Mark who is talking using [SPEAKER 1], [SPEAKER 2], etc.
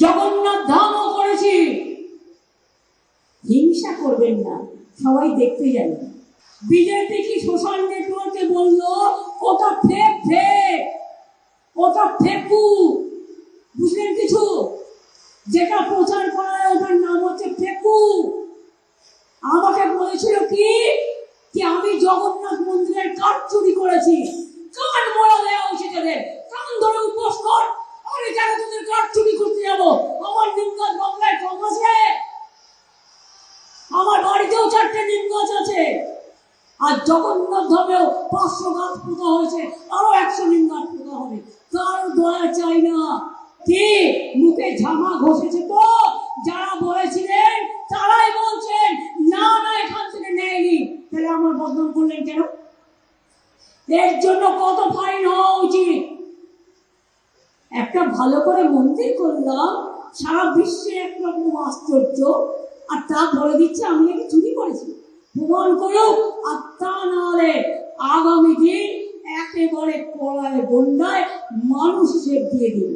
[SPEAKER 1] জগন্নাথ ধামও করেছি। হিংসা করবেন না, সবাই দেখতে যাবেন। বিজেপি কি সোশ্যাল নেটওয়ার্কে বললো ওটা ফেক ফেক, ওটা ফেকু, বুঝলেন কিছু? যেটা প্রচার করা হয় ওটার নাম হচ্ছে ফেকু। আমাকে বলেছিল কি আমি জগন্নাথ মন্দিরের কাঠ চুরি করেছি। কান মোড়া দেওয়া উচিত, কান ধরে উপোস কর। আমি কেন তোদের কাঠ চুরি করতে যাবো? আমার নিমগাছ বাংলায় কম আছে, আমার বাড়িতেও 4টে নিম গাছ আছে। আর জগন্নাথ ধামেও 500 গাছ পোতা হয়েছে, আরো 100 নিম গাছ পোতা হবে। কারো দয়া চাই না। কি মুখে ঝামা ঘষেছে তো যারা বলেছিলেন তারাই বলছেন না না এখান থেকে নেয়নি। তাহলে আমার বদনাম করলেন কেন? এর জন্য কত ফাইন হওয়া উচিত। একটা ভালো করে মন্দির করলাম, সারা বিশ্বে একরকম আশ্চর্য, আর তা বলে দিচ্ছে আমি নাকি চুরি করেছি। প্রমাণ করুক, আর তা নাহলে আগামী দিন একেবারে কড়ায় গন্ডায় মানুষ হিসেব দিয়ে দিন।